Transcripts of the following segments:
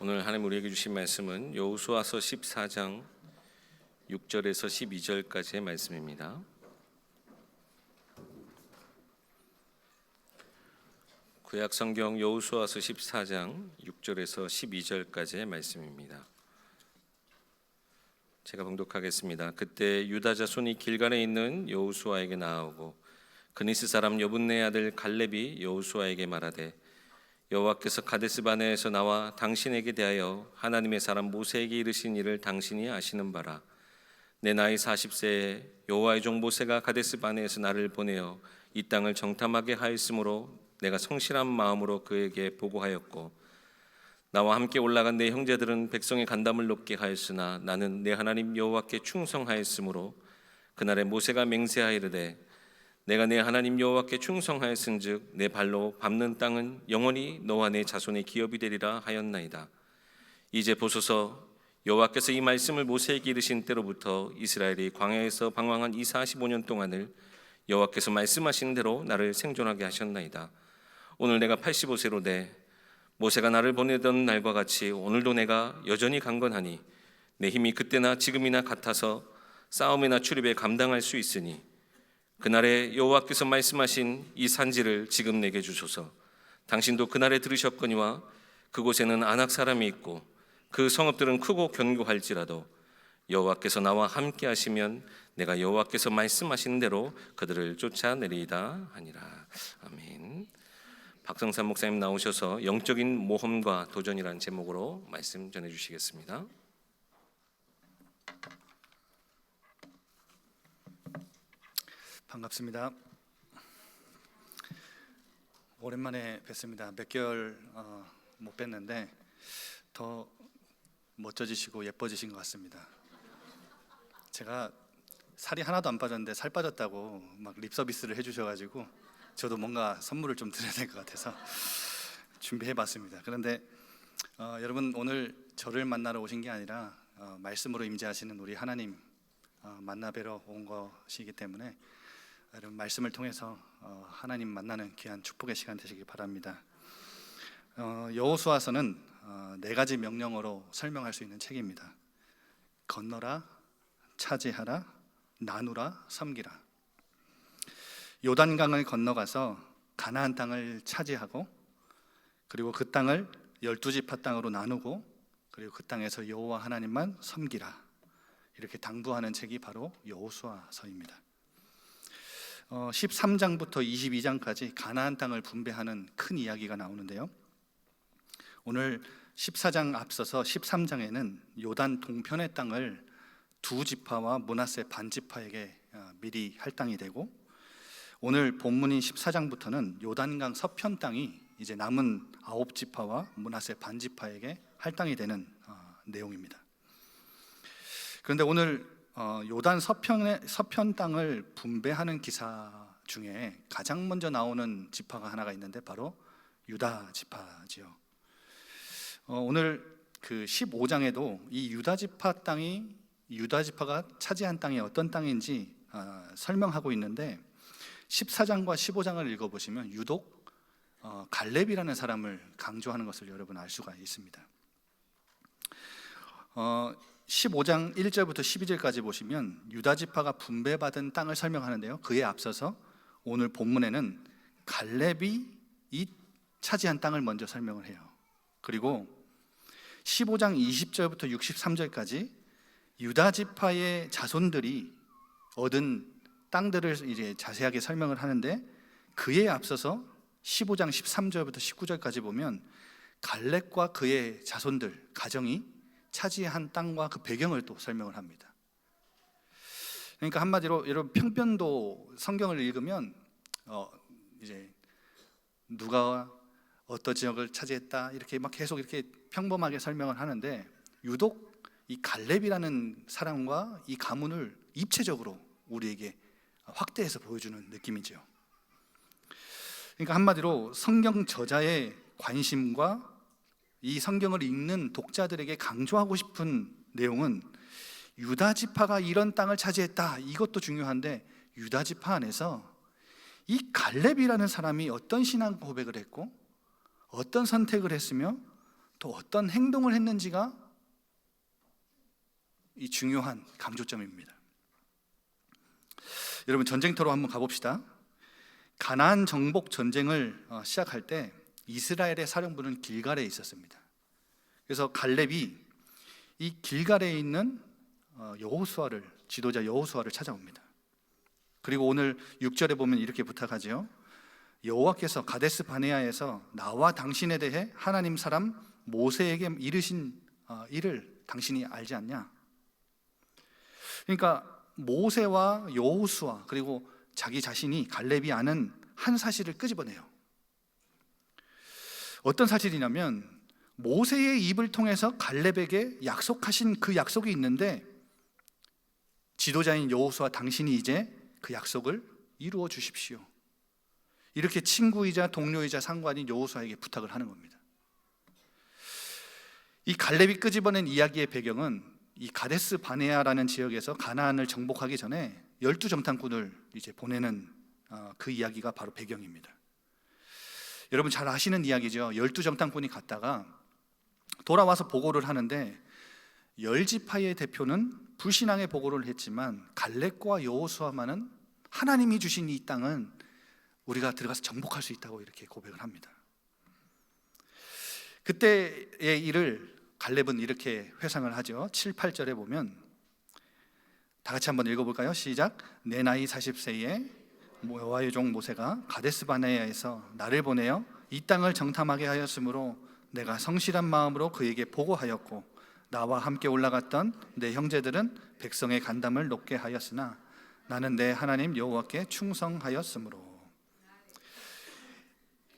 오늘 하나님 우리에게 주신 말씀은 여호수아서 14장 6절에서 12절까지의 말씀입니다. 구약 성경 여호수아서 14장 6절에서 12절까지의 말씀입니다. 제가 봉독하겠습니다. 그때 유다 자손이 길갈에 있는 여호수아에게 나아오고 그니스 사람 여분네 아들 갈렙이 여호수아에게 말하되 여호와께서 가데스 바네에서 나와 당신에게 대하여 하나님의 사람 모세에게 이르신 일을 당신이 아시는 바라. 내 나이 40세에 여호와의 종 모세가 가데스 바네에서 나를 보내어 이 땅을 정탐하게 하였으므로 내가 성실한 마음으로 그에게 보고하였고 나와 함께 올라간 내 형제들은 백성의 간담을 높게 하였으나 나는 내 하나님 여호와께 충성하였으므로 그날에 모세가 맹세하이르되 내가 내 하나님 여호와께 충성하였은즉 내 발로 밟는 땅은 영원히 너와 내 자손의 기업이 되리라 하였나이다. 이제 보소서, 여호와께서 이 말씀을 모세에게 이르신 때로부터 이스라엘이 광야에서 방황한 이 45년 동안을 여호와께서 말씀하신 대로 나를 생존하게 하셨나이다. 오늘 내가 85세로 돼 모세가 나를 보내던 날과 같이 오늘도 내가 여전히 강건하니 내 힘이 그때나 지금이나 같아서 싸움이나 출입에 감당할 수 있으니 그날에 여호와께서 말씀하신 이 산지를 지금 내게 주소서. 당신도 그날에 들으셨거니와 그곳에는 아낙 사람이 있고 그 성읍들은 크고 견고할지라도 여호와께서 나와 함께 하시면 내가 여호와께서 말씀하신 대로 그들을 쫓아내리이다 하니라. 아멘. 박성삼 목사님 나오셔서 영적인 모험과 도전이라는 제목으로 말씀 전해주시겠습니다. 반갑습니다. 오랜만에 뵙습니다. 몇 개월 못 뵀는데 더 멋져지시고 예뻐지신 것 같습니다. 제가 살이 하나도 안 빠졌는데 살 빠졌다고 막 립서비스를 해주셔가지고 저도 뭔가 선물을 좀 드려야 될 것 같아서 준비해봤습니다. 그런데 여러분, 오늘 저를 만나러 오신 게 아니라 말씀으로 임재하시는 우리 하나님 만나 뵈러 온 것이기 때문에 여러분, 말씀을 통해서 하나님 만나는 귀한 축복의 시간 되시길 바랍니다. 여호수아서는 4가지 명령어로 설명할 수 있는 책입니다. 건너라, 차지하라, 나누라, 섬기라. 요단강을 건너가서 가나안 땅을 차지하고 그리고 그 땅을 12지파 땅으로 나누고 그리고 그 땅에서 여호와 하나님만 섬기라, 이렇게 당부하는 책이 바로 여호수아서입니다. 13장부터 22장까지 가나안 땅을 분배하는 큰 이야기가 나오는데요, 오늘 14장 앞서서 13장에는 요단 동편의 땅을 2지파와 므낫세 반지파에게 미리 할당이 되고, 오늘 본문인 14장부터는 요단강 서편 땅이 이제 남은 9지파와 므낫세 반지파에게 할당이 되는 내용입니다. 그런데 오늘 요단 서편 땅을 분배하는 기사 중에 가장 먼저 나오는 지파가 하나가 있는데 바로 유다 지파지요. 오늘 그 15장에도 이 유다 지파 땅이 유다 지파가 차지한 땅이 어떤 땅인지 설명하고 있는데 14장과 15장을 읽어보시면 유독 갈렙이라는 사람을 강조하는 것을 여러분 알 수가 있습니다. 15장 1절부터 12절까지 보시면 유다 지파가 분배받은 땅을 설명하는데요, 그에 앞서서 오늘 본문에는 갈렙이 이 차지한 땅을 먼저 설명을 해요. 그리고 15장 20절부터 63절까지 유다 지파의 자손들이 얻은 땅들을 이제 자세하게 설명을 하는데, 그에 앞서서 15장 13절부터 19절까지 보면 갈렙과 그의 자손들 가정이 차지한 땅과 그 배경을 또 설명을 합니다. 그러니까 한마디로 여러분, 평변도 성경을 읽으면 이제 누가 어떤 지역을 차지했다 이렇게 막 계속 이렇게 평범하게 설명을 하는데, 유독 이 갈렙이라는 사람과 이 가문을 입체적으로 우리에게 확대해서 보여주는 느낌이죠. 그러니까 한마디로 성경 저자의 관심과 이 성경을 읽는 독자들에게 강조하고 싶은 내용은 유다 지파가 이런 땅을 차지했다, 이것도 중요한데 유다 지파 안에서 이 갈렙이라는 사람이 어떤 신앙 고백을 했고 어떤 선택을 했으며 또 어떤 행동을 했는지가 이 중요한 강조점입니다. 여러분, 전쟁터로 한번 가봅시다. 가나안 정복 전쟁을 시작할 때 이스라엘의 사령부는 길갈에 있었습니다. 그래서 갈렙이 이 길갈에 있는 여호수아를, 지도자 여호수아를 찾아옵니다. 그리고 오늘 6절에 보면 이렇게 부탁하죠. 여호와께서 가데스 바네아에서 나와 당신에 대해 하나님 사람 모세에게 이르신 일을 당신이 알지 않냐? 그러니까 모세와 여호수아 그리고 자기 자신이 갈렙이 아는 한 사실을 끄집어내요. 어떤 사실이냐면 모세의 입을 통해서 갈렙에게 약속하신 그 약속이 있는데 지도자인 여호수아 당신이 이제 그 약속을 이루어 주십시오. 이렇게 친구이자 동료이자 상관인 여호수아에게 부탁을 하는 겁니다. 이 갈렙이 끄집어낸 이야기의 배경은 이 가데스 바네아라는 지역에서 가나안을 정복하기 전에 12정탐꾼을 이제 보내는 그 이야기가 바로 배경입니다. 여러분 잘 아시는 이야기죠. 12정탐꾼이 갔다가 돌아와서 보고를 하는데 열지파의 대표는 불신앙의 보고를 했지만 갈렙과 여호수아만은 하나님이 주신 이 땅은 우리가 들어가서 정복할 수 있다고 이렇게 고백을 합니다. 그때의 일을 갈렙은 이렇게 회상을 하죠. 7, 8절에 보면 다 같이 한번 읽어볼까요? 시작. 내 나이 40세에 여호와의 종 모세가 가데스 바네아에서 나를 보내어 이 땅을 정탐하게 하였으므로 내가 성실한 마음으로 그에게 보고하였고 나와 함께 올라갔던 내 형제들은 백성의 간담을 높게 하였으나 나는 내 하나님 여호와께 충성하였으므로.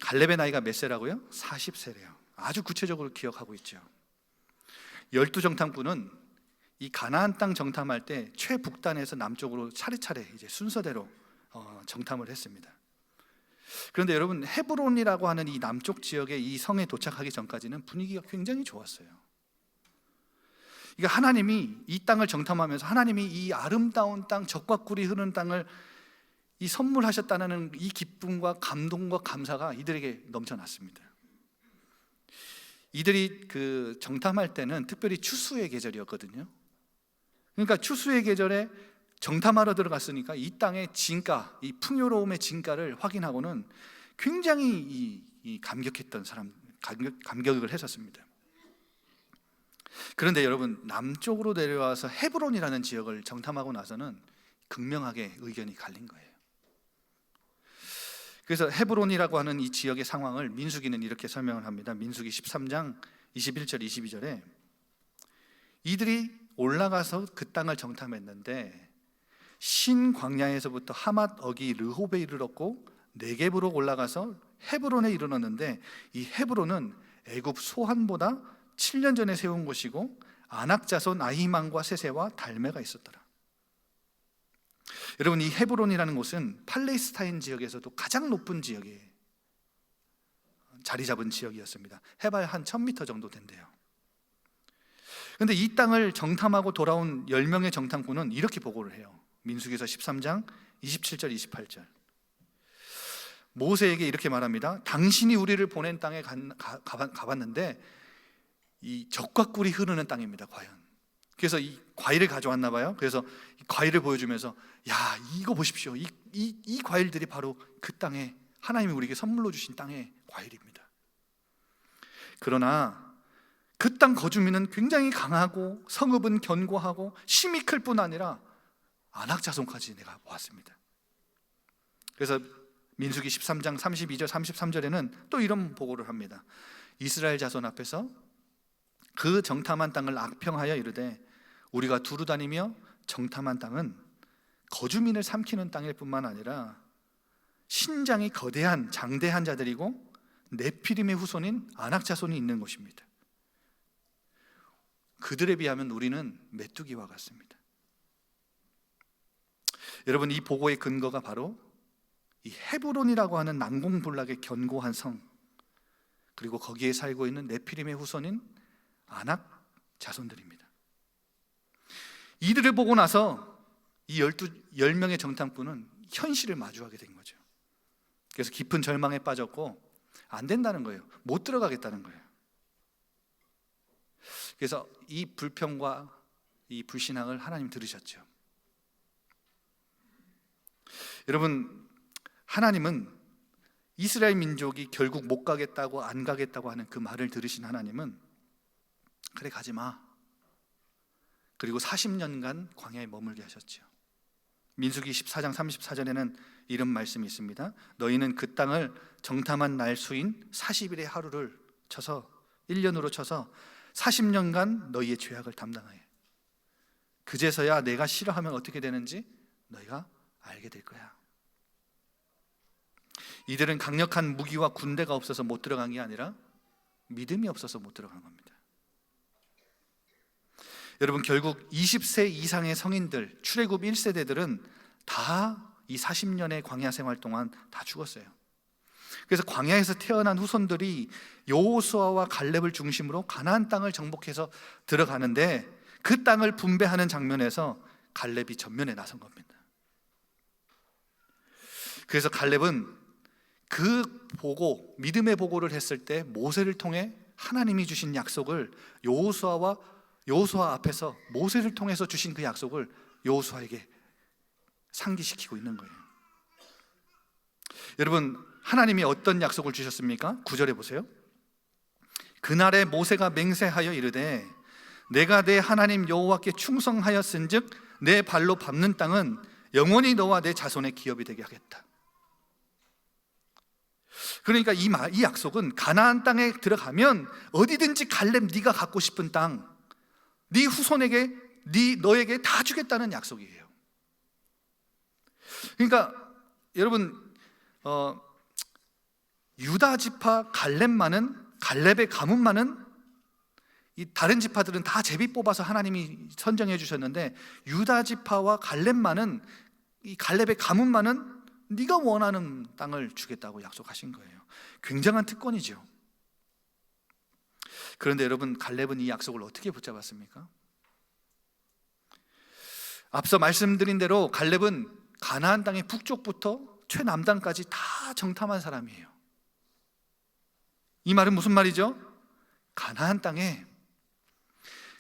갈렙의 나이가 몇 세라고요? 40세래요. 아주 구체적으로 기억하고 있죠. 12정탐꾼은 이 가나안 땅 정탐할 때 최북단에서 남쪽으로 차례차례 이제 순서대로 정탐을 했습니다. 그런데 여러분, 헤브론이라고 하는 이 남쪽 지역의 이 성에 도착하기 전까지는 분위기가 굉장히 좋았어요. 그러니까 하나님이 이 땅을 정탐하면서 하나님이 이 아름다운 땅, 적과 꿀이 흐르는 땅을 이 선물하셨다는 이 기쁨과 감동과 감사가 이들에게 넘쳐났습니다. 이들이 그 정탐할 때는 특별히 추수의 계절이었거든요. 그러니까 추수의 계절에 정탐하러 들어갔으니까 이 땅의 진가, 이 풍요로움의 진가를 확인하고는 굉장히 감격했던 사람, 감격을 했었습니다. 그런데 여러분, 남쪽으로 내려와서 헤브론이라는 지역을 정탐하고 나서는 극명하게 의견이 갈린 거예요. 그래서 헤브론이라고 하는 이 지역의 상황을 민수기는 이렇게 설명을 합니다. 민수기 13장 21절 22절에 이들이 올라가서 그 땅을 정탐했는데 신광야에서부터 하맛 어기 르홉에 이르렀고 네겝으로 올라가서 헤브론에 이르렀는데 이 헤브론은 애굽 소한보다 7년 전에 세운 곳이고 아낙 자손 아히만과 세세와 달메가 있었더라. 여러분, 이 헤브론이라는 곳은 팔레스타인 지역에서도 가장 높은 지역에 자리 잡은 지역이었습니다. 해발 한 1000m 정도 된대요. 그런데 이 땅을 정탐하고 돌아온 10명의 정탐꾼은 이렇게 보고를 해요. 민수기서 13장 27절 28절. 모세에게 이렇게 말합니다. 당신이 우리를 보낸 땅에 가봤는데 이 적과 꿀이 흐르는 땅입니다. 과연. 그래서 이 과일을 가져왔나 봐요. 그래서 이 과일을 보여주면서 야, 이거 보십시오. 이 과일들이 바로 그 땅에 하나님이 우리에게 선물로 주신 땅의 과일입니다. 그러나 그 땅 거주민은 굉장히 강하고 성읍은 견고하고 힘이 클 뿐 아니라 아낙 자손까지 내가 보았습니다. 그래서 민수기 13장 32절 33절에는 또 이런 보고를 합니다. 이스라엘 자손 앞에서 그 정탐한 땅을 악평하여 이르되 우리가 두루 다니며 정탐한 땅은 거주민을 삼키는 땅일 뿐만 아니라 신장이 거대한 장대한 자들이고 네피림의 후손인 아낙 자손이 있는 곳입니다. 그들에 비하면 우리는 메뚜기와 같습니다. 여러분, 이 보고의 근거가 바로 이 헤브론이라고 하는 난공불락의 견고한 성, 그리고 거기에 살고 있는 네피림의 후손인 아낙 자손들입니다. 이들을 보고 나서 이 10명의 정탐꾼은 현실을 마주하게 된 거죠. 그래서 깊은 절망에 빠졌고 안 된다는 거예요. 못 들어가겠다는 거예요. 그래서 이 불평과 이 불신앙을 하나님 들으셨죠. 여러분, 하나님은 이스라엘 민족이 결국 못 가겠다고 안 가겠다고 하는 그 말을 들으신 하나님은 그래 가지 마. 그리고 40년간 광야에 머물게 하셨죠. 민수기 14장 34절에는 이런 말씀이 있습니다. 너희는 그 땅을 정탐한 날 수인 40일의 하루를 쳐서 1년으로 쳐서 40년간 너희의 죄악을 담당하여 그제서야 내가 싫어하면 어떻게 되는지 너희가 알게 될 거야. 이들은 강력한 무기와 군대가 없어서 못 들어간 게 아니라 믿음이 없어서 못 들어간 겁니다. 여러분, 결국 20세 이상의 성인들, 출애굽 1세대들은 다 이 40년의 광야 생활 동안 다 죽었어요. 그래서 광야에서 태어난 후손들이 여호수아와 갈렙을 중심으로 가나안 땅을 정복해서 들어가는데 그 땅을 분배하는 장면에서 갈렙이 전면에 나선 겁니다. 그래서 갈렙은 그 보고, 믿음의 보고를 했을 때 모세를 통해 하나님이 주신 약속을 여호수아 앞에서 모세를 통해서 주신 그 약속을 여호수아에게 상기시키고 있는 거예요. 여러분, 하나님이 어떤 약속을 주셨습니까? 9절에 보세요. 그날에 모세가 맹세하여 이르되 내가 내 하나님 여호와께 충성하였은즉 내 발로 밟는 땅은 영원히 너와 내 자손의 기업이 되게 하겠다. 그러니까 이 약속은 가나안 땅에 들어가면 어디든지 갈렙 네가 갖고 싶은 땅, 네 후손에게, 너에게 다 주겠다는 약속이에요. 그러니까 여러분, 유다 지파 갈렙의 가문만은 이 다른 지파들은 다 제비 뽑아서 하나님이 선정해 주셨는데 유다 지파와 갈렙만은, 이 갈렙의 가문만은 네가 원하는 땅을 주겠다고 약속하신 거예요. 굉장한 특권이죠. 그런데 여러분, 갈렙은 이 약속을 어떻게 붙잡았습니까? 앞서 말씀드린 대로 갈렙은 가나안 땅의 북쪽부터 최남단까지 다 정탐한 사람이에요. 이 말은 무슨 말이죠? 가나안 땅에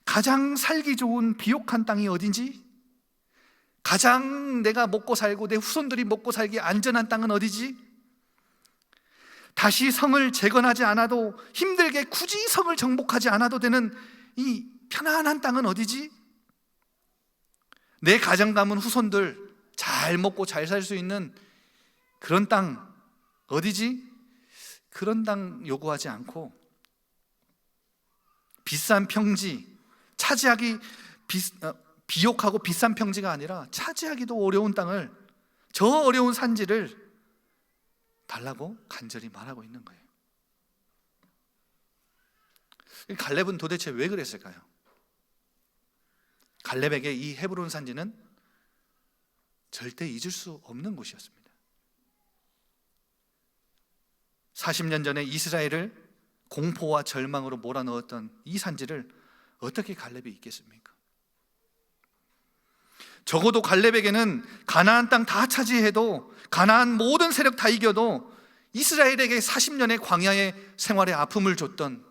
가장 살기 좋은 비옥한 땅이 어딘지, 가장 내가 먹고 살고 내 후손들이 먹고 살기 안전한 땅은 어디지? 다시 성을 재건하지 않아도, 힘들게 굳이 성을 정복하지 않아도 되는 이 편안한 땅은 어디지? 내 가정 가문 후손들 잘 먹고 잘 살 수 있는 그런 땅 어디지? 그런 땅 요구하지 않고 비싼 평지, 차지하기 비옥하고 비싼 평지가 아니라 차지하기도 어려운 땅을, 저 어려운 산지를 달라고 간절히 말하고 있는 거예요. 갈렙은 도대체 왜 그랬을까요? 갈렙에게 이 헤브론 산지는 절대 잊을 수 없는 곳이었습니다. 40년 전에 이스라엘을 공포와 절망으로 몰아넣었던 이 산지를 어떻게 갈렙이 잊겠습니까? 적어도 갈렙에게는 가나안 땅 다 차지해도, 가나안 모든 세력 다 이겨도 이스라엘에게 40년의 광야의 생활의 아픔을 줬던,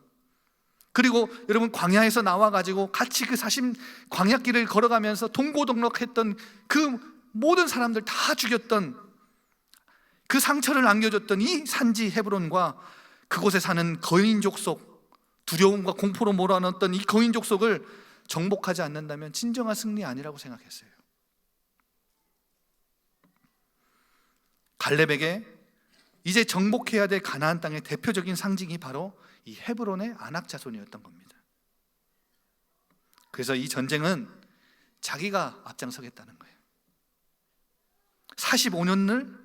그리고 여러분, 광야에서 나와가지고 같이 그 광야길을 걸어가면서 동고동락했던 그 모든 사람들 다 죽였던, 그 상처를 안겨줬던 이 산지 헤브론과 그곳에 사는 거인 족속, 두려움과 공포로 몰아넣었던 이 거인 족속을 정복하지 않는다면 진정한 승리 아니라고 생각했어요. 갈렙에게 이제 정복해야 될 가나안 땅의 대표적인 상징이 바로 이 헤브론의 아낙 자손이었던 겁니다. 그래서 이 전쟁은 자기가 앞장서겠다는 거예요. 45년을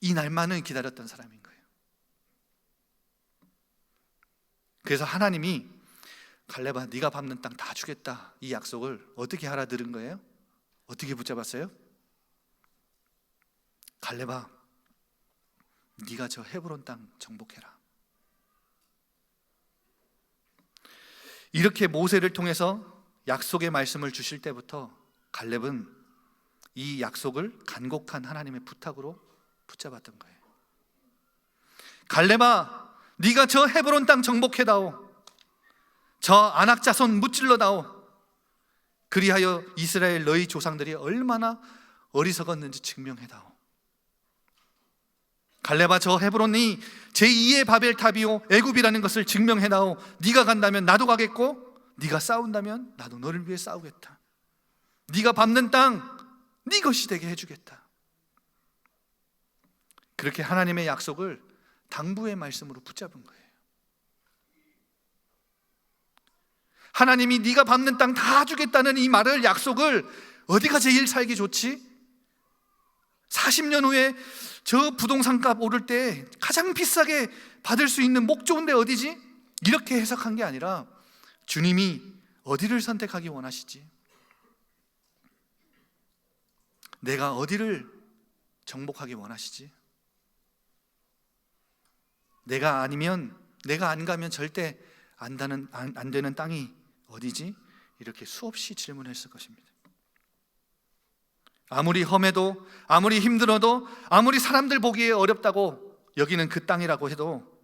이 날만을 기다렸던 사람인 거예요. 그래서 하나님이 갈렙아, 네가 밟는 땅 다 주겠다, 이 약속을 어떻게 알아들은 거예요? 어떻게 붙잡았어요? 갈렙아, 네가 저 헤브론 땅 정복해라. 이렇게 모세를 통해서 약속의 말씀을 주실 때부터 갈렙은 이 약속을 간곡한 하나님의 부탁으로 붙잡았던 거예요. 갈렙아, 네가 저 헤브론 땅 정복해다오. 저 안악자손 무찔러다오. 그리하여 이스라엘 너희 조상들이 얼마나 어리석었는지 증명해다오. 갈렙아, 저 헤브론이 제2의 바벨탑이요 애굽이라는 것을 증명해다오. 네가 간다면 나도 가겠고, 네가 싸운다면 나도 너를 위해 싸우겠다. 네가 밟는 땅 네 것이 되게 해주겠다. 그렇게 하나님의 약속을 당부의 말씀으로 붙잡은 거예요. 하나님이 네가 밟는 땅 다 주겠다는 이 말을, 약속을 어디가 제일 살기 좋지? 40년 후에 저 부동산값 오를 때 가장 비싸게 받을 수 있는 목 좋은 데 어디지? 이렇게 해석한 게 아니라 주님이 어디를 선택하기 원하시지? 내가 어디를 정복하기 원하시지? 내가 아니면, 내가 안 가면 절대 안 되는 땅이 어디지? 이렇게 수없이 질문했을 것입니다. 아무리 험해도, 아무리 힘들어도, 아무리 사람들 보기에 어렵다고 여기는 그 땅이라고 해도,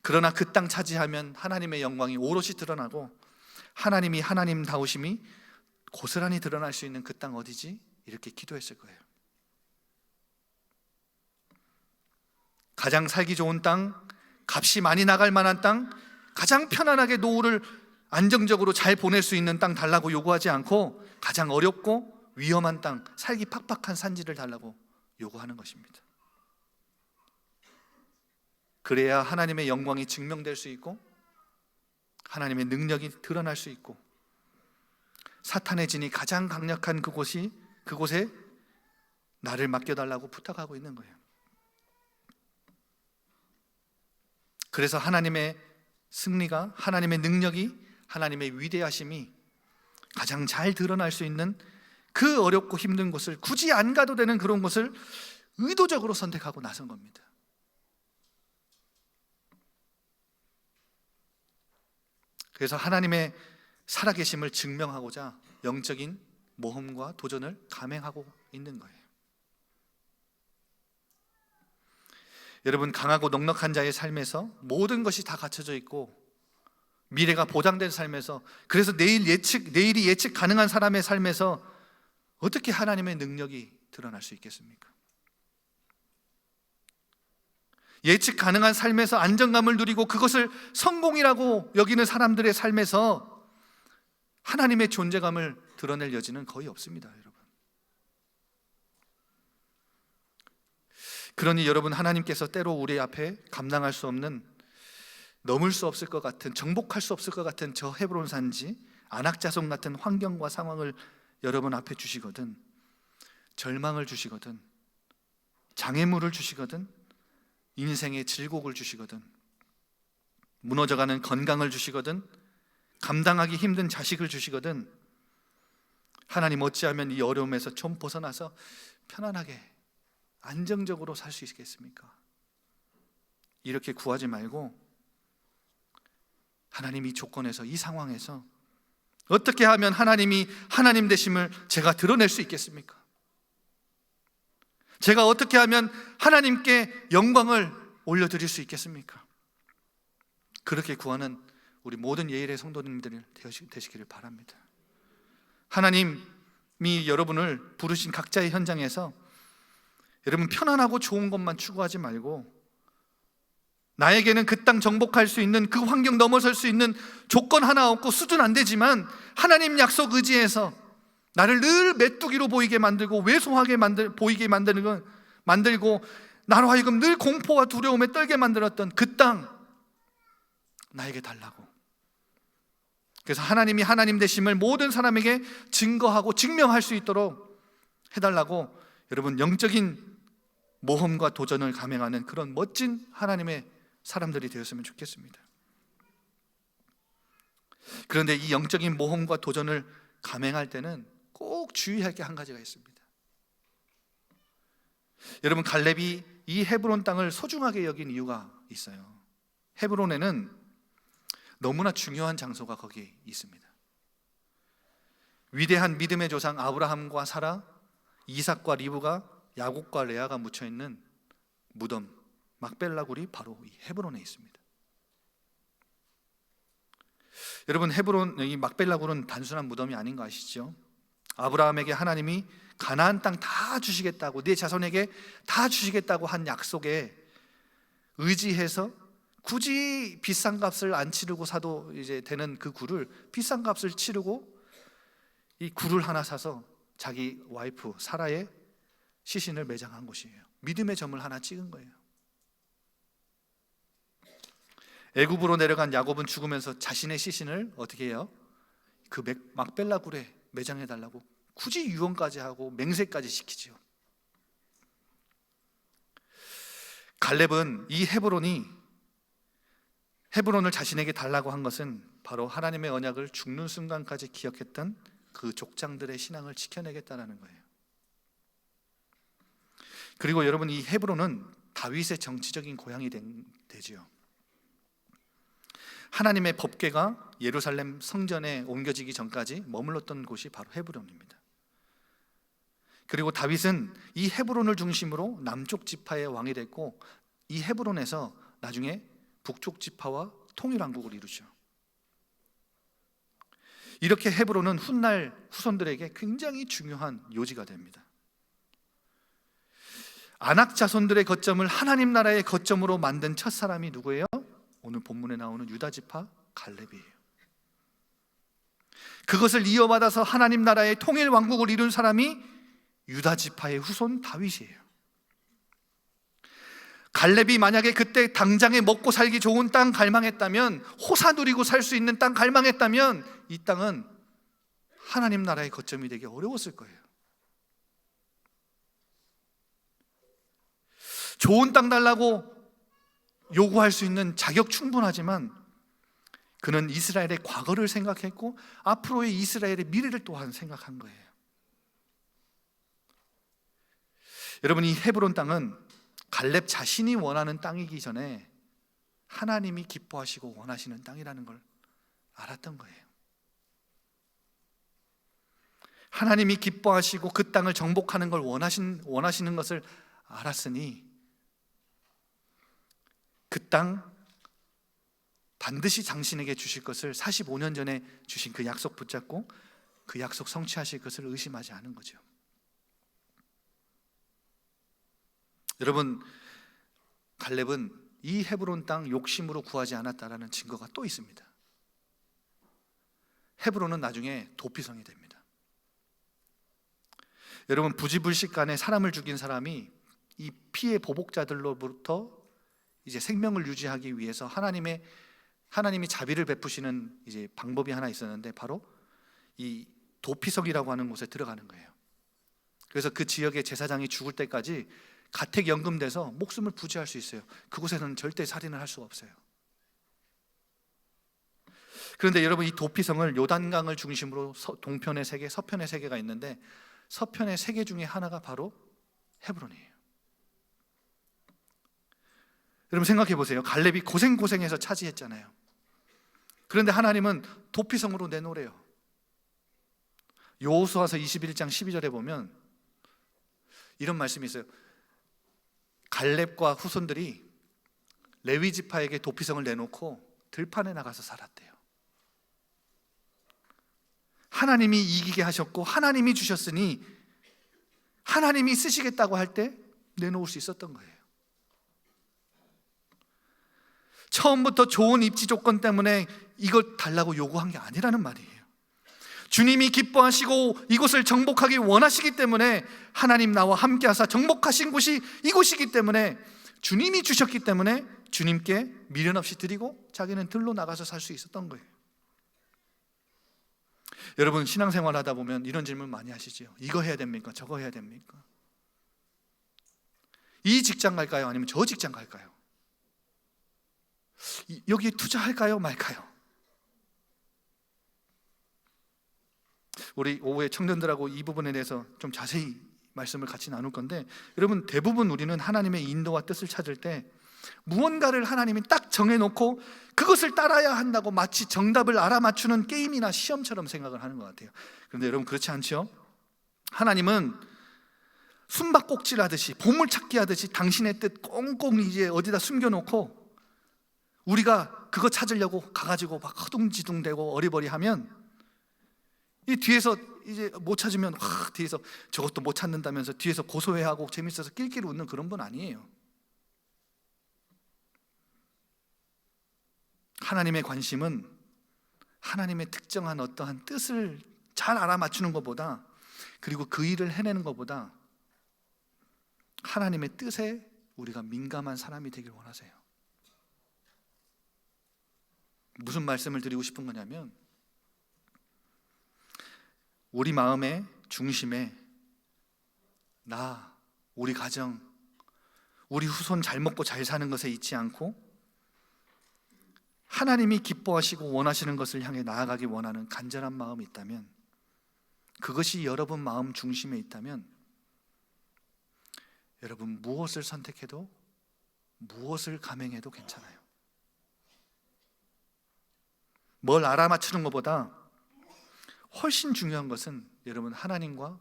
그러나 그 땅 차지하면 하나님의 영광이 오롯이 드러나고 하나님이 하나님다우심이 고스란히 드러날 수 있는 그 땅 어디지? 이렇게 기도했을 거예요. 가장 살기 좋은 땅, 값이 많이 나갈 만한 땅, 가장 편안하게 노후를 안정적으로 잘 보낼 수 있는 땅 달라고 요구하지 않고 가장 어렵고 위험한 땅, 살기 팍팍한 산지를 달라고 요구하는 것입니다. 그래야 하나님의 영광이 증명될 수 있고 하나님의 능력이 드러날 수 있고 사탄의 진이 가장 강력한 그곳에 나를 맡겨달라고 부탁하고 있는 거예요. 그래서 하나님의 승리가, 하나님의 능력이, 하나님의 위대하심이 가장 잘 드러날 수 있는 그 어렵고 힘든 곳을, 굳이 안 가도 되는 그런 곳을 의도적으로 선택하고 나선 겁니다. 그래서 하나님의 살아계심을 증명하고자 영적인 모험과 도전을 감행하고 있는 거예요. 여러분, 강하고 넉넉한 자의 삶에서 모든 것이 다 갖춰져 있고 미래가 보장된 삶에서, 그래서 내일이 예측 가능한 사람의 삶에서 어떻게 하나님의 능력이 드러날 수 있겠습니까? 예측 가능한 삶에서 안정감을 누리고 그것을 성공이라고 여기는 사람들의 삶에서 하나님의 존재감을 드러낼 여지는 거의 없습니다, 여러분. 그러니 여러분, 하나님께서 때로 우리 앞에 감당할 수 없는, 넘을 수 없을 것 같은, 정복할 수 없을 것 같은 저 헤브론 산지, 안악자손 같은 환경과 상황을 여러분 앞에 주시거든, 절망을 주시거든, 장애물을 주시거든, 인생의 질곡을 주시거든, 무너져가는 건강을 주시거든, 감당하기 힘든 자식을 주시거든, 하나님 어찌하면 이 어려움에서 좀 벗어나서 편안하게 안정적으로 살 수 있겠습니까? 이렇게 구하지 말고 하나님 이 조건에서, 이 상황에서 어떻게 하면 하나님이 하나님 되심을 제가 드러낼 수 있겠습니까? 제가 어떻게 하면 하나님께 영광을 올려드릴 수 있겠습니까? 그렇게 구하는 우리 모든 예일의 성도님들이 되시기를 바랍니다. 하나님이 여러분을 부르신 각자의 현장에서 여러분 편안하고 좋은 것만 추구하지 말고, 나에게는 그 땅 정복할 수 있는, 그 환경 넘어설 수 있는 조건 하나 없고 수준 안 되지만 하나님 약속 의지해서 나를 늘 메뚜기로 보이게 만들고 왜소하게 보이게 만들고 나로 하여금 늘 공포와 두려움에 떨게 만들었던 그 땅 나에게 달라고. 그래서 하나님이 하나님 되심을 모든 사람에게 증거하고 증명할 수 있도록 해달라고, 여러분 영적인 모험과 도전을 감행하는 그런 멋진 하나님의 사람들이 되었으면 좋겠습니다. 그런데 이 영적인 모험과 도전을 감행할 때는 꼭 주의할 게 한 가지가 있습니다. 여러분, 갈렙이 이 헤브론 땅을 소중하게 여긴 이유가 있어요. 헤브론에는 너무나 중요한 장소가 거기 있습니다. 위대한 믿음의 조상 아브라함과 사라, 이삭과 리브가, 야곱과 레아가 묻혀있는 무덤 막벨라 굴이 바로 이 헤브론에 있습니다. 여러분, 헤브론, 이 막벨라굴은 단순한 무덤이 아닌 거 아시죠? 아브라함에게 하나님이 가나안 땅 다 주시겠다고, 네 자손에게 다 주시겠다고 한 약속에 의지해서 굳이 비싼 값을 안 치르고 사도 이제 되는 그 굴을 비싼 값을 치르고 이 굴을 하나 사서 자기 와이프 사라의 시신을 매장한 곳이에요. 믿음의 점을 하나 찍은 거예요. 애굽으로 내려간 야곱은 죽으면서 자신의 시신을 어떻게 해요? 그 막벨라 굴에 매장해 달라고 굳이 유언까지 하고 맹세까지 시키죠. 갈렙은 이 헤브론을 자신에게 달라고 한 것은 바로 하나님의 언약을 죽는 순간까지 기억했던 그 족장들의 신앙을 지켜내겠다는 거예요. 그리고 여러분, 이 헤브론은 다윗의 정치적인 고향이 되지요. 하나님의 법궤가 예루살렘 성전에 옮겨지기 전까지 머물렀던 곳이 바로 헤브론입니다. 그리고 다윗은 이 헤브론을 중심으로 남쪽 지파의 왕이 됐고, 이 헤브론에서 나중에 북쪽 지파와 통일왕국을 이루죠. 이렇게 헤브론은 훗날 후손들에게 굉장히 중요한 요지가 됩니다. 아낙 자손들의 거점을 하나님 나라의 거점으로 만든 첫 사람이 누구예요? 오늘 본문에 나오는 유다 지파 갈렙이에요. 그것을 이어받아서 하나님 나라의 통일 왕국을 이룬 사람이 유다 지파의 후손 다윗이에요. 갈렙이 만약에 그때 당장에 먹고 살기 좋은 땅 갈망했다면, 호사 누리고 살 수 있는 땅 갈망했다면, 이 땅은 하나님 나라의 거점이 되기 어려웠을 거예요. 좋은 땅 달라고 요구할 수 있는 자격 충분하지만 그는 이스라엘의 과거를 생각했고 앞으로의 이스라엘의 미래를 또한 생각한 거예요. 여러분, 이 헤브론 땅은 갈렙 자신이 원하는 땅이기 전에 하나님이 기뻐하시고 원하시는 땅이라는 걸 알았던 거예요. 하나님이 기뻐하시고 그 땅을 정복하는 걸 원하시는 것을 알았으니 그 땅 반드시 당신에게 주실 것을 45년 전에 주신 그 약속 붙잡고 그 약속 성취하실 것을 의심하지 않은 거죠. 여러분, 갈렙은 이 헤브론 땅 욕심으로 구하지 않았다라는 증거가 또 있습니다. 헤브론은 나중에 도피성이 됩니다. 여러분, 부지불식간에 사람을 죽인 사람이 이 피해 보복자들로부터 이제 생명을 유지하기 위해서 하나님이 자비를 베푸시는 이제 방법이 하나 있었는데 바로 이 도피성이라고 하는 곳에 들어가는 거예요. 그래서 그 지역의 제사장이 죽을 때까지 가택연금돼서 목숨을 부지할 수 있어요. 그곳에서는 절대 살인을 할 수가 없어요. 그런데 여러분, 이 도피성을 요단강을 중심으로 동편의 세 개, 서편의 세 개가 있는데 서편의 세 개 중에 하나가 바로 헤브론이에요. 여러분, 생각해 보세요. 갈렙이 고생해서 차지했잖아요. 그런데 하나님은 도피성으로 내놓으래요. 여호수아서 21장 12절에 보면 이런 말씀이 있어요. 갈렙과 후손들이 레위 지파에게 도피성을 내놓고 들판에 나가서 살았대요. 하나님이 이기게 하셨고 하나님이 주셨으니 하나님이 쓰시겠다고 할 때 내놓을 수 있었던 거예요. 처음부터 좋은 입지 조건 때문에 이걸 달라고 요구한 게 아니라는 말이에요. 주님이 기뻐하시고 이곳을 정복하기 원하시기 때문에 하나님 나와 함께 하사 정복하신 곳이 이곳이기 때문에 주님이 주셨기 때문에 주님께 미련 없이 드리고 자기는 들로 나가서 살 수 있었던 거예요. 여러분, 신앙생활 하다 보면 이런 질문 많이 하시죠. 이거 해야 됩니까? 저거 해야 됩니까? 이 직장 갈까요? 아니면 저 직장 갈까요? 여기에 투자할까요? 말까요? 우리 오후에 청년들하고 이 부분에 대해서 좀 자세히 말씀을 같이 나눌 건데, 여러분, 대부분 우리는 하나님의 인도와 뜻을 찾을 때 무언가를 하나님이 딱 정해놓고 그것을 따라야 한다고 마치 정답을 알아맞추는 게임이나 시험처럼 생각을 하는 것 같아요. 그런데 여러분, 그렇지 않죠? 하나님은 숨바꼭질 하듯이, 보물찾기 하듯이 당신의 뜻 꽁꽁 이제 어디다 숨겨놓고 우리가 그거 찾으려고 가가지고 막 허둥지둥대고 어리버리하면 이 뒤에서 이제 못 찾으면 뒤에서 저것도 못 찾는다면서 뒤에서 고소해하고 재밌어서 낄낄 웃는 그런 분 아니에요. 하나님의 관심은 하나님의 특정한 어떠한 뜻을 잘 알아맞추는 것보다, 그리고 그 일을 해내는 것보다 하나님의 뜻에 우리가 민감한 사람이 되길 원하세요. 무슨 말씀을 드리고 싶은 거냐면, 우리 마음의 중심에 나, 우리 가정, 우리 후손 잘 먹고 잘 사는 것에 있지 않고 하나님이 기뻐하시고 원하시는 것을 향해 나아가기 원하는 간절한 마음이 있다면, 그것이 여러분 마음 중심에 있다면, 여러분 무엇을 선택해도 무엇을 감행해도 괜찮아요. 뭘 알아맞추는 것보다 훨씬 중요한 것은 여러분 하나님과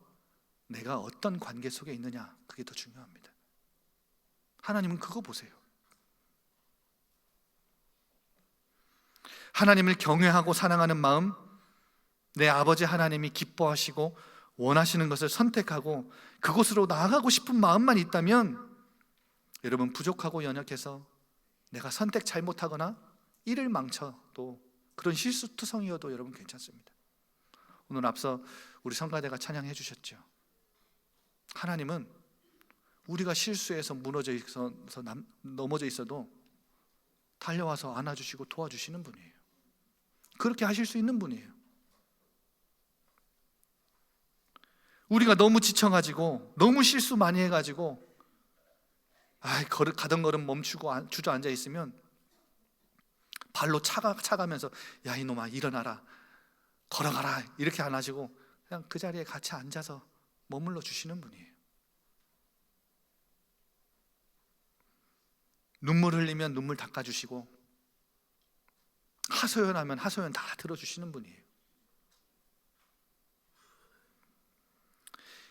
내가 어떤 관계 속에 있느냐, 그게 더 중요합니다. 하나님은 그거 보세요. 하나님을 경외하고 사랑하는 마음, 내 아버지 하나님이 기뻐하시고 원하시는 것을 선택하고 그곳으로 나아가고 싶은 마음만 있다면, 여러분 부족하고 연약해서 내가 선택 잘못하거나 일을 망쳐도, 그런 실수투성이어도 여러분 괜찮습니다. 오늘 앞서 우리 성가대가 찬양해 주셨죠. 하나님은 우리가 실수해서 넘어져 있어도 달려와서 안아주시고 도와주시는 분이에요. 그렇게 하실 수 있는 분이에요. 우리가 너무 지쳐가지고 너무 실수 많이 해가지고 가던 걸음 멈추고 주저앉아 있으면 발로 차가면서 야 이놈아 일어나라, 걸어가라, 이렇게 안 하시고 그냥 그 자리에 같이 앉아서 머물러 주시는 분이에요. 눈물 흘리면 눈물 닦아주시고, 하소연하면 하소연 다 들어주시는 분이에요.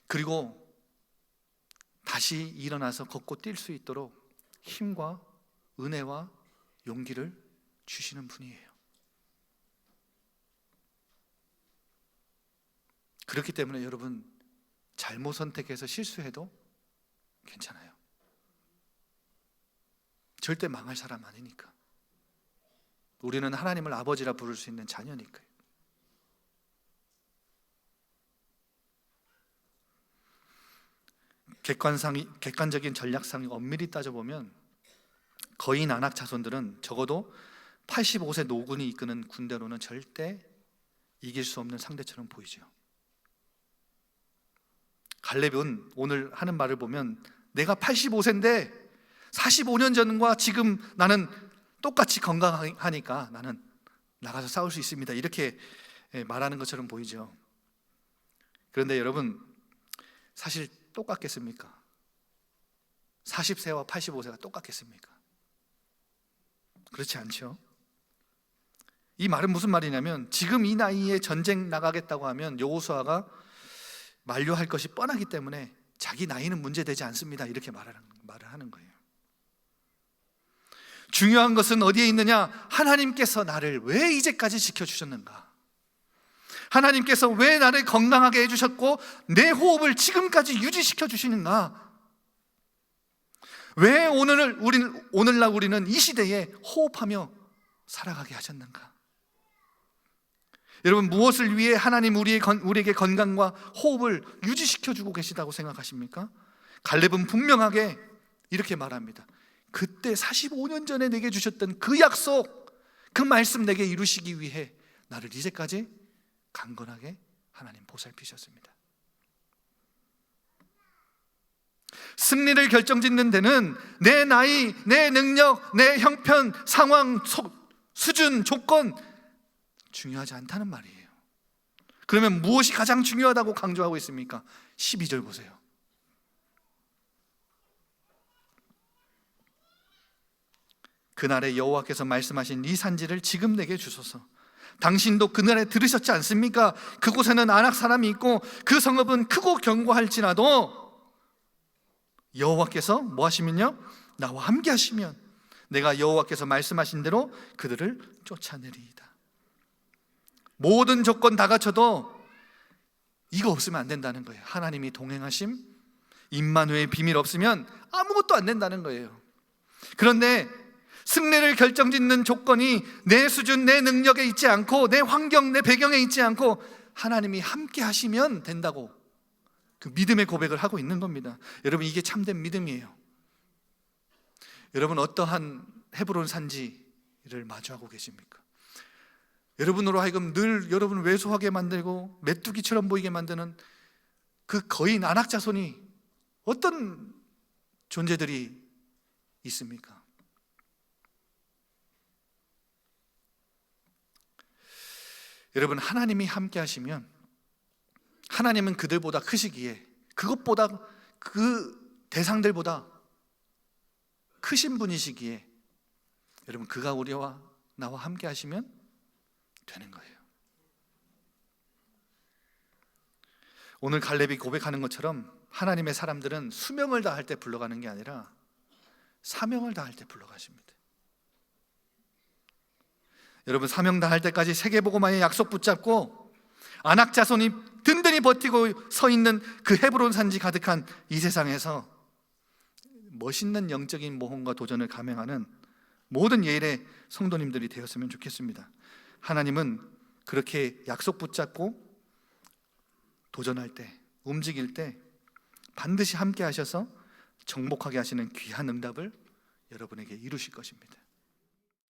그리고 다시 일어나서 걷고 뛸 수 있도록 힘과 은혜와 용기를 주시는 분이에요. 그렇기 때문에 여러분 잘못 선택해서 실수해도 괜찮아요. 절대 망할 사람 아니니까. 우리는 하나님을 아버지라 부를 수 있는 자녀니까요. 객관적인 전략상 엄밀히 따져보면 거인 안악 자손들은 적어도 85세 노군이 이끄는 군대로는 절대 이길 수 없는 상대처럼 보이죠. 갈렙은 오늘 하는 말을 보면 내가 85세인데 45년 전과 지금 나는 똑같이 건강하니까 나는 나가서 싸울 수 있습니다, 이렇게 말하는 것처럼 보이죠. 그런데 여러분 사실 똑같겠습니까? 40세와 85세가 똑같겠습니까? 그렇지 않죠. 이 말은 무슨 말이냐면, 지금 이 나이에 전쟁 나가겠다고 하면 여호수아가 만류할 것이 뻔하기 때문에 자기 나이는 문제되지 않습니다, 이렇게 말을 하는 거예요. 중요한 것은 어디에 있느냐? 하나님께서 나를 왜 이제까지 지켜주셨는가? 하나님께서 왜 나를 건강하게 해주셨고 내 호흡을 지금까지 유지시켜 주시는가? 왜 오늘날 우리는 이 시대에 호흡하며 살아가게 하셨는가? 여러분 무엇을 위해 하나님 우리에게 건강과 호흡을 유지시켜 주고 계시다고 생각하십니까? 갈렙은 분명하게 이렇게 말합니다. 그때 45년 전에 내게 주셨던 그 약속, 그 말씀 내게 이루시기 위해 나를 이제까지 강건하게 하나님 보살피셨습니다. 승리를 결정짓는 데는 내 나이, 내 능력, 내 형편, 상황, 수준, 조건 중요하지 않다는 말이에요. 그러면 무엇이 가장 중요하다고 강조하고 있습니까? 12절 보세요. 그날에 여호와께서 말씀하신 이 산지를 지금 내게 주소서. 당신도 그날에 들으셨지 않습니까? 그곳에는 안악 사람이 있고 그 성읍은 크고 견고할지라도 여호와께서 뭐 하시면요? 나와 함께 하시면 내가 여호와께서 말씀하신 대로 그들을 쫓아내리이다. 모든 조건 다 갖춰도 이거 없으면 안 된다는 거예요. 하나님이 동행하심, 임마누엘 비밀 없으면 아무것도 안 된다는 거예요. 그런데 승리를 결정짓는 조건이 내 수준, 내 능력에 있지 않고 내 환경, 내 배경에 있지 않고 하나님이 함께 하시면 된다고 그 믿음의 고백을 하고 있는 겁니다. 여러분, 이게 참된 믿음이에요. 여러분, 어떠한 헤브론 산지를 마주하고 계십니까? 여러분으로 하여금 늘 여러분을 왜소하게 만들고 메뚜기처럼 보이게 만드는 그 거인 안악자손이 어떤 존재들이 있습니까? 여러분, 하나님이 함께 하시면 하나님은 그들보다 크시기에, 그것보다 그 대상들보다 크신 분이시기에 여러분, 그가 우리와 나와 함께 하시면 되는 거예요. 오늘 갈렙이 고백하는 것처럼 하나님의 사람들은 수명을 다할 때 불러가는 게 아니라 사명을 다할 때 불러가십니다. 여러분, 사명 다할 때까지 세계복음화의 약속 붙잡고 안악자손이 든든히 버티고 서 있는 그 헤브론 산지 가득한 이 세상에서 멋있는 영적인 모험과 도전을 감행하는 모든 예일의 성도님들이 되었으면 좋겠습니다. 하나님은 그렇게 약속 붙잡고 도전할 때, 움직일 때 반드시 함께 하셔서 정복하게 하시는 귀한 응답을 여러분에게 이루실 것입니다.